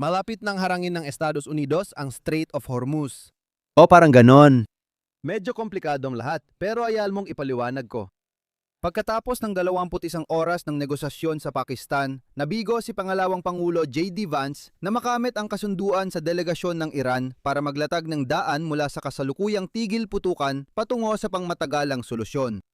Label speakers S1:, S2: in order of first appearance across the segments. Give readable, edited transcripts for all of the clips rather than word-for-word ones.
S1: Malapit nang harangin ng Estados Unidos ang Strait of Hormuz.
S2: O parang ganon.
S1: Medyo komplikadong lahat, pero ayal mong ipaliwanag ko. Pagkatapos ng 21 oras ng negosasyon sa Pakistan, nabigo si Pangalawang Pangulo J.D. Vance na makamit ang kasunduan sa delegasyon ng Iran para maglatag ng daan mula sa kasalukuyang tigil putukan patungo sa pangmatagalang solusyon.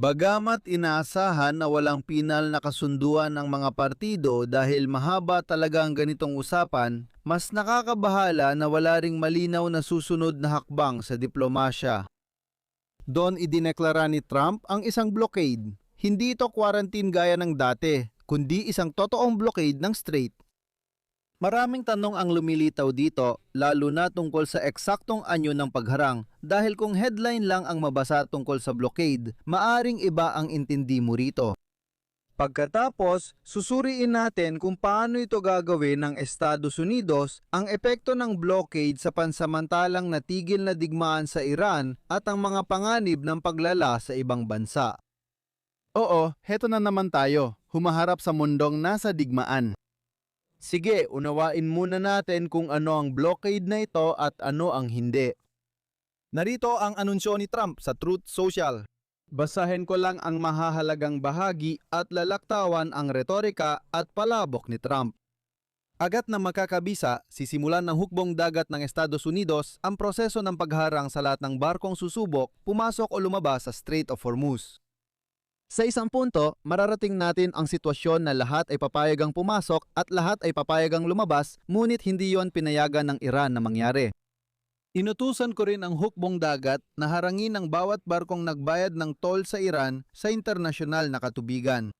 S1: Bagamat inaasahan na walang pinal na kasunduan ng mga partido dahil mahaba talaga ang ganitong usapan, mas nakakabahala na wala ring malinaw na susunod na hakbang sa diplomasya. Doon idineklara ni Trump ang isang blockade. Hindi ito quarantine gaya ng dati, kundi isang totoong blockade ng strait. Maraming tanong ang lumilitaw dito, lalo na tungkol sa eksaktong anyo ng pagharang, dahil kung headline lang ang mabasa tungkol sa blockade, maaring iba ang intindi mo rito. Pagkatapos, susuriin natin kung paano ito gagawin ng Estados Unidos, ang epekto ng blockade sa pansamantalang natigil na digmaan sa Iran at ang mga panganib ng paglala sa ibang bansa. Oo, heto na naman tayo, humaharap sa mundong nasa digmaan. Sige, unawain muna natin kung ano ang blockade na ito at ano ang hindi. Narito ang anunsyo ni Trump sa Truth Social. Basahin ko lang ang mahahalagang bahagi at lalaktawan ang retorika at palabok ni Trump. Agad na makakabisa, sisimulan ng hukbong dagat ng Estados Unidos ang proseso ng pagharang sa lahat ng barkong susubok, pumasok o lumabas sa Strait of Hormuz. Sa isang punto, mararating natin ang sitwasyon na lahat ay papayagang pumasok at lahat ay papayagang lumabas, ngunit hindi yon pinayagan ng Iran na mangyari. Inutusan ko rin ang hukbong dagat na harangin ang bawat barkong nagbayad ng toll sa Iran sa internasyonal na katubigan.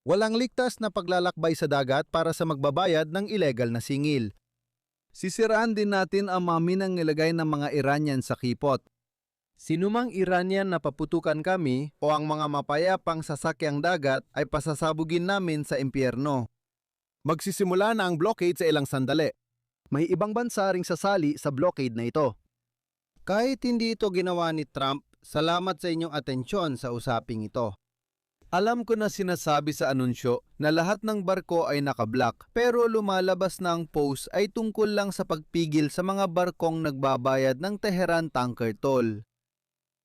S1: Walang ligtas na paglalakbay sa dagat para sa magbabayad ng ilegal na singil. Sisiraan din natin ang mga minang nilagay ng mga Iranian sa kipot. Sinumang Iranian na paputukan kami o ang mga mapayapang sasakyang dagat ay pasasabugin namin sa impyerno. Magsisimula na ang blockade sa ilang sandali. May ibang bansa ring sasali sa blockade na ito. Kahit hindi ito ginawa ni Trump, salamat sa inyong atensyon sa usaping ito. Alam ko na sinasabi sa anunsyo na lahat ng barko ay nakablock, pero lumalabas na ang post ay tungkol lang sa pagpigil sa mga barkong nagbabayad ng Tehran tanker toll.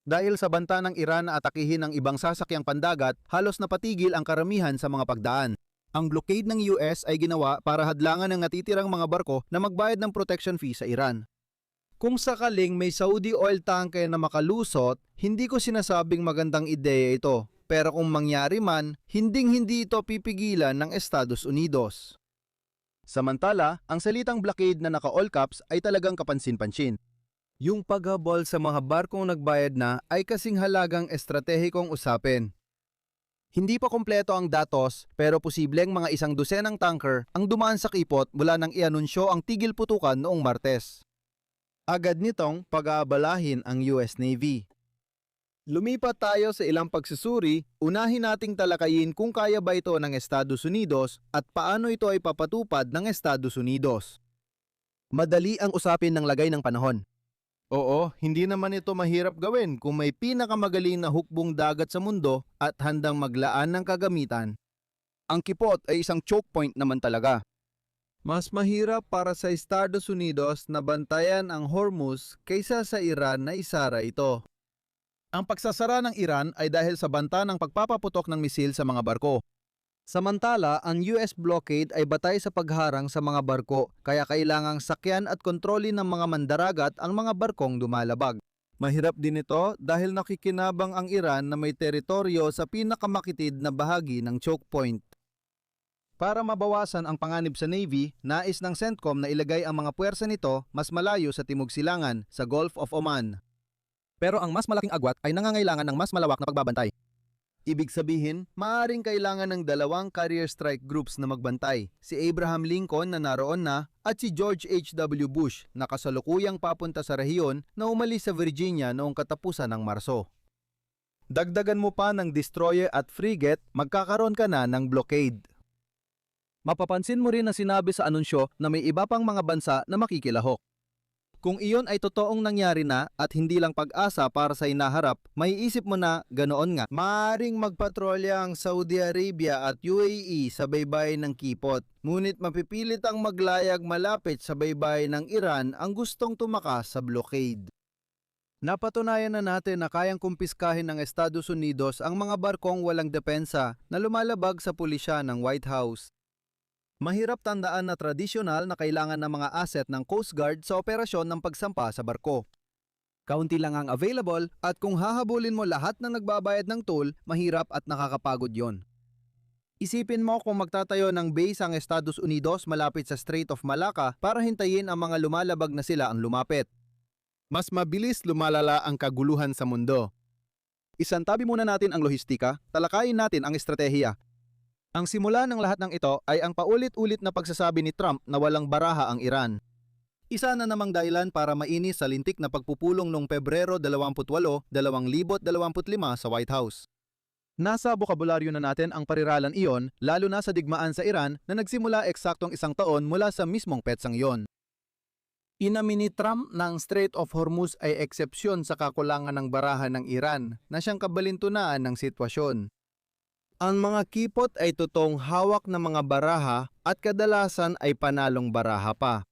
S1: Dahil sa banta ng Iran na atakihin ang ibang sasakyang pandagat, halos napatigil ang karamihan sa mga pagdaan. Ang blockade ng US ay ginawa para hadlangan ang natitirang mga barko na magbayad ng protection fee sa Iran. Kung sakaling may Saudi oil tanker na makalusot, hindi ko sinasabing magandang ideya ito. Pero kung mangyari man, hinding-hindi ito pipigilan ng Estados Unidos. Samantala, ang salitang blockade na naka-all caps ay talagang kapansin-pansin. Yung paghabol sa mga barkong nagbayad na ay kasing halagang estratehikong usapin. Hindi pa kompleto ang datos, pero posibleng mga 100 tanker ang dumaan sa kipot mula nang ianunsyo ang tigil putukan noong Martes. Agad nitong pag-aabalahin ang US Navy. Lumipat tayo sa ilang pagsusuri, unahin nating talakayin kung kaya ba ito ng Estados Unidos at paano ito ay papatupad ng Estados Unidos. Madali ang usapin ng lagay ng panahon. Oo, hindi naman ito mahirap gawin kung may pinakamagaling na hukbong dagat sa mundo at handang maglaan ng kagamitan. Ang kipot ay isang choke point naman talaga. Mas mahirap para sa Estados Unidos na bantayan ang Hormuz kaysa sa Iran na isara ito. Ang pagsasara ng Iran ay dahil sa banta ng pagpapaputok ng misil sa mga barko. Samantala, ang US blockade ay batay sa pagharang sa mga barko, kaya kailangang sakyan at kontrolin ng mga mandaragat ang mga barkong dumalabag. Mahirap din ito dahil nakikinabang ang Iran na may teritoryo sa pinakamakitid na bahagi ng choke point. Para mabawasan ang panganib sa Navy, nais ng CENTCOM na ilagay ang mga puwersa nito mas malayo sa Timog Silangan, sa Gulf of Oman. Pero ang mas malaking agwat ay nangangailangan ng mas malawak na pagbabantay. Ibig sabihin, maaaring kailangan ng dalawang carrier strike groups na magbantay, si Abraham Lincoln na naroon na at si George H.W. Bush na kasalukuyang papunta sa rehiyon na umalis sa Virginia noong katapusan ng Marso. Dagdagan mo pa ng destroyer at frigate, magkakaroon ka na ng blockade. Mapapansin mo rin na sinabi sa anunsyo na may iba pang mga bansa na makikilahok. Kung iyon ay totoong nangyari na at hindi lang pag-asa para sa inaharap, maiisip mo na ganoon nga. Maaring magpatrolya ang Saudi Arabia at UAE sa baybayin ng Kipot, ngunit mapipilit ang maglayag malapit sa baybayin ng Iran ang gustong tumakas sa blockade. Napatunayan na natin na kayang kumpiskahin ng Estados Unidos ang mga barkong walang depensa na lumalabag sa pulisya ng White House. Mahirap tandaan na tradisyonal na kailangan ng mga asset ng Coast Guard sa operasyon ng pagsampa sa barko. Kaunti lang ang available at kung hahabulin mo lahat ng nagbabayad ng toll, mahirap at nakakapagod yon. Isipin mo kung magtatayo ng base ang Estados Unidos malapit sa Strait of Malacca para hintayin ang mga lumalabag na sila ang lumapit. Mas mabilis lumalala ang kaguluhan sa mundo. Isantabi muna natin ang lohistika, talakayin natin ang estratehiya. Ang simula ng lahat ng ito ay ang paulit-ulit na pagsasabi ni Trump na walang baraha ang Iran. Isa na namang dahilan para mainis sa lintik na pagpupulong noong Pebrero 28, 2025 sa White House. Nasa bokabularyo na natin ang pariralan iyon, lalo na sa digmaan sa Iran na nagsimula eksaktong isang taon mula sa mismong petsang iyon. Inamin ni Trump na ang Strait of Hormuz ay eksepsyon sa kakulangan ng baraha ng Iran na siyang kabalintunaan ng sitwasyon. Ang mga kipot ay totoong hawak ng mga baraha at kadalasan ay panalong baraha pa.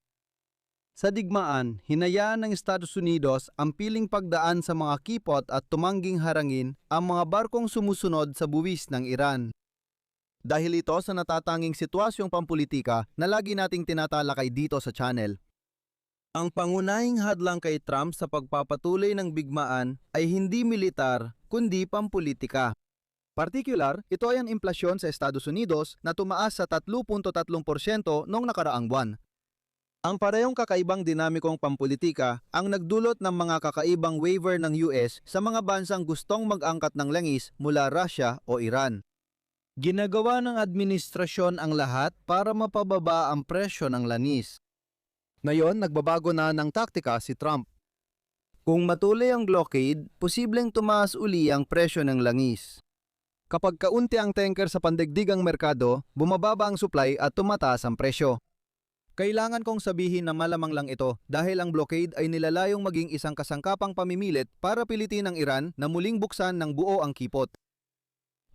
S1: Sa digmaan, hinayaan ng Estados Unidos ang piling pagdaan sa mga kipot at tumangging harangin ang mga barkong sumusunod sa buwis ng Iran. Dahil ito sa natatanging sitwasyong pampulitika na lagi nating tinatalakay dito sa channel. Ang pangunahing hadlang kay Trump sa pagpapatuloy ng bigmaan ay hindi militar kundi pampulitika. Partikular, ito ay ang inflasyon sa Estados Unidos na tumaas sa 3.3% noong nakaraang buwan. Ang parehong kakaibang dinamikong pampulitika ang nagdulot ng mga kakaibang waiver ng US sa mga bansang gustong mag-angkat ng langis mula Russia o Iran. Ginagawa ng administrasyon ang lahat para mapababa ang presyo ng langis. Ngayon, nagbabago na ng taktika si Trump. Kung matuloy ang blockade, posibleng tumaas uli ang presyo ng langis. Kapag kaunti ang tanker sa pandaigdigang merkado, bumababa ang supply at tumataas ang presyo. Kailangan kong sabihin na malamang lang ito dahil ang blockade ay nilalayong maging isang kasangkapang pamimilit para pilitin ang Iran na muling buksan ng buo ang kipot.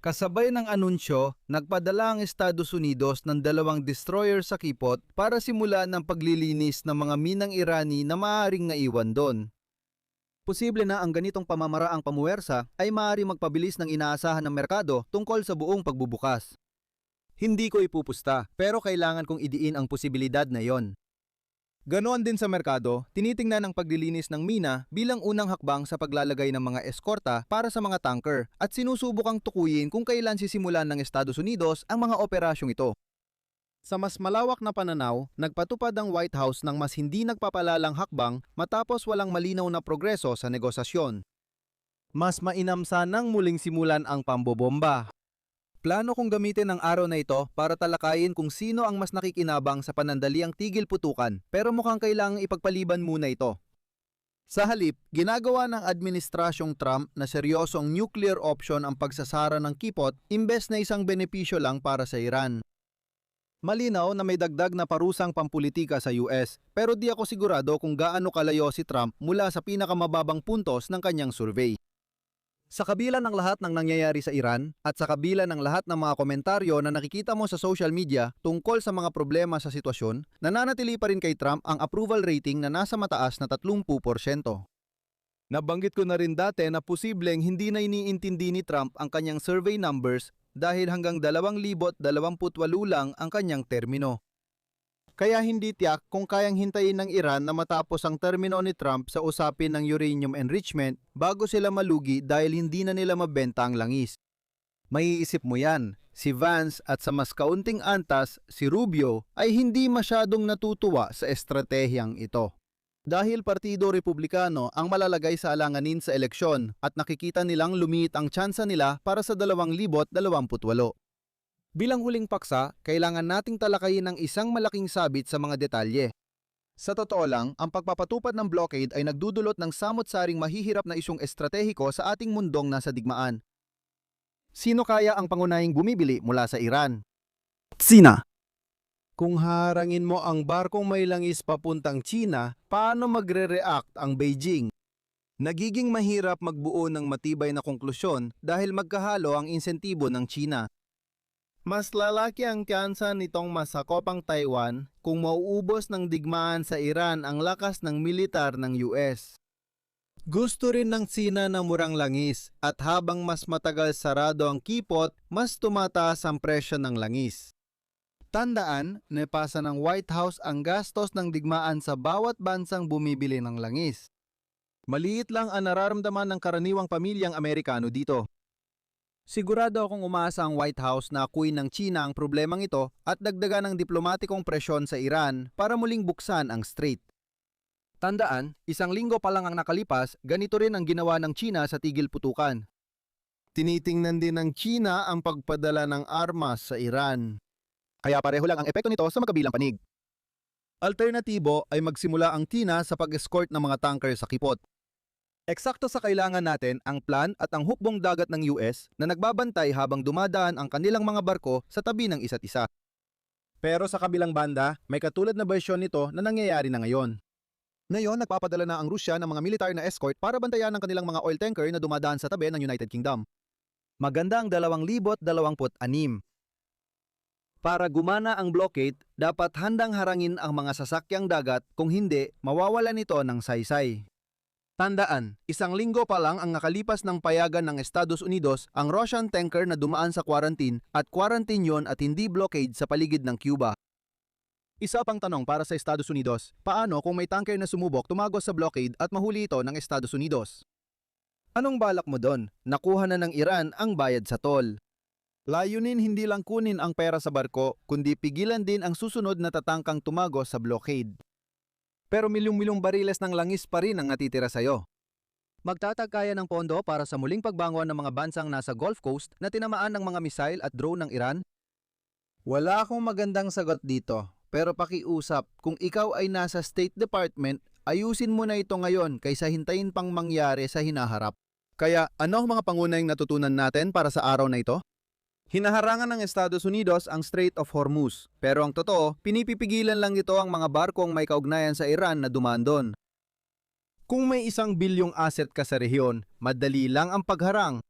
S1: Kasabay ng anunsyo, nagpadala ang Estados Unidos ng 2 destroyer sa kipot para simulan ng paglilinis ng mga minang Irani na maaaring naiwan doon. Posible na ang ganitong pamamaraang pamuwersa ay maaari magpabilis ng inaasahan ng merkado tungkol sa buong pagbubukas. Hindi ko ipupusta, pero kailangan kong idiin ang posibilidad na yon. Ganoon din sa merkado, tinitingnan ang paglilinis ng mina bilang unang hakbang sa paglalagay ng mga eskorta para sa mga tanker at sinusubukang tukuyin kung kailan sisimulan ng Estados Unidos ang mga operasyong ito. Sa mas malawak na pananaw, nagpatupad ang White House ng mas hindi nagpapalalang hakbang matapos walang malinaw na progreso sa negosasyon. Mas mainam sanang muling simulan ang pambobomba. Plano kong gamitin ang araw na ito para talakayin kung sino ang mas nakikinabang sa panandaliang tigil putukan, pero mukhang kailangang ipagpaliban muna ito. Sa halip, ginagawa ng administrasyong Trump na seryosong nuclear option ang pagsasara ng kipot imbes na isang benepisyo lang para sa Iran. Malinaw na may dagdag na parusang pampulitika sa US, pero di ako sigurado kung gaano kalayo si Trump mula sa pinakamababang puntos ng kanyang survey. Sa kabila ng lahat ng nangyayari sa Iran at sa kabila ng lahat ng mga komentaryo na nakikita mo sa social media tungkol sa mga problema sa sitwasyon, nananatili pa rin kay Trump ang approval rating na nasa mataas na 30%. Nabanggit ko na rin dati na posibleng hindi na iniintindi ni Trump ang kanyang survey numbers dahil hanggang 2028 lang ang kanyang termino. Kaya hindi tiyak kung kayang hintayin ng Iran na matapos ang termino ni Trump sa usapin ng uranium enrichment bago sila malugi dahil hindi na nila mabenta ang langis. Maiisip mo yan, si Vance at sa mas kaunting antas, si Rubio ay hindi masyadong natutuwa sa estratehiyang ito. Dahil Partido Republikano ang malalagay sa alanganin sa eleksyon at nakikita nilang lumiit ang tsansa nila para sa 2028. Bilang huling paksa, kailangan nating talakayin ang isang malaking sabit sa mga detalye. Sa totoo lang, ang pagpapatupad ng blockade ay nagdudulot ng samot-saring mahihirap na isyung estratehiko sa ating mundong nasa digmaan. Sino kaya ang pangunahing bumibili mula sa Iran? Sina? Kung harangin mo ang barkong may langis papuntang China, paano magre-react ang Beijing? Nagiging mahirap magbuo ng matibay na konklusyon dahil magkahalo ang insentibo ng China. Mas lalaki ang tyansa nitong masakop ang Taiwan kung mauubos ng digmaan sa Iran ang lakas ng militar ng US. Gusto rin ng China na murang langis at habang mas matagal sarado ang kipot, mas tumataas ang presyo ng langis. Tandaan, napasa ng White House ang gastos ng digmaan sa bawat bansang bumibili ng langis. Maliit lang ang nararamdaman ng karaniwang pamilyang Amerikano dito. Sigurado akong umaasa ang White House na akuin ng China ang problemang ito at dagdagan ng diplomatikong presyon sa Iran para muling buksan ang strait. Tandaan, 1 linggo pa lang ang nakalipas, ganito rin ang ginawa ng China sa tigil putukan. Tinitingnan din ng China ang pagpadala ng armas sa Iran. Kaya pareho lang ang epekto nito sa magkabilang panig. Alternatibo ay magsimula ang China sa pag-escort ng mga tanker sa kipot. Eksakto sa kailangan natin ang plan at ang hukbong dagat ng US na nagbabantay habang dumadaan ang kanilang mga barko sa tabi ng isa't isa. Pero sa kabilang banda, may katulad na bersyon nito na nangyayari na ngayon. Ngayon, nagpapadala na ang Rusya ng mga militar na escort para bantayan ang kanilang mga oil tanker na dumadaan sa tabi ng United Kingdom. Maganda ang 2026. Para gumana ang blockade, dapat handang harangin ang mga sasakyang dagat, kung hindi, mawawalan ito ng saysay. Tandaan, 1 linggo pa lang ang nakalipas ng payagan ng Estados Unidos ang Russian tanker na dumaan sa quarantine at quarantine yon at hindi blockade sa paligid ng Cuba. Isa pang tanong para sa Estados Unidos, paano kung may tanker na sumubok tumagos sa blockade at mahuli ito ng Estados Unidos? Anong balak mo doon? Nakuha na ng Iran ang bayad sa toll. Layunin hindi lang kunin ang pera sa barko, kundi pigilan din ang susunod na tatangkang tumagos sa blockade. Pero milyong-milyong bariles ng langis pa rin ang natitira sa'yo. Magtatag kaya ng pondo para sa muling pagbangon ng mga bansang nasa Gulf Coast na tinamaan ng mga missile at drone ng Iran? Wala akong magandang sagot dito, pero pakiusap, kung ikaw ay nasa State Department, ayusin mo na ito ngayon kaysa hintayin pang mangyari sa hinaharap. Kaya ano ang mga pangunahing natutunan natin para sa araw na ito? Hinaharangan ng Estados Unidos ang Strait of Hormuz, pero ang totoo, pinipipigilan lang ito ang mga barkong may kaugnayan sa Iran na dumaan doon. Kung may 1 bilyong asset ka sa rehiyon, madali lang ang pagharang.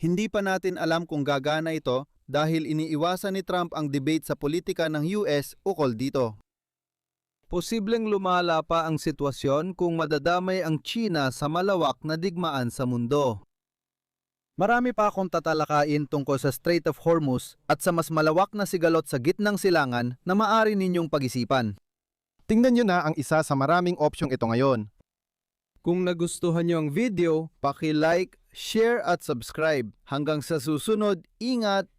S1: Hindi pa natin alam kung gagana ito dahil iniiwasan ni Trump ang debate sa politika ng US ukol dito. Posibleng lumala pa ang sitwasyon kung madadamay ang China sa malawak na digmaan sa mundo. Marami pa akong tatalakayin tungkol sa Strait of Hormuz at sa mas malawak na sigalot sa gitnang silangan na maaari ninyong pag-isipan. Tingnan nyo na ang isa sa maraming opsyong ito ngayon. Kung nagustuhan nyo ang video, paki-like, share at subscribe. Hanggang sa susunod, ingat!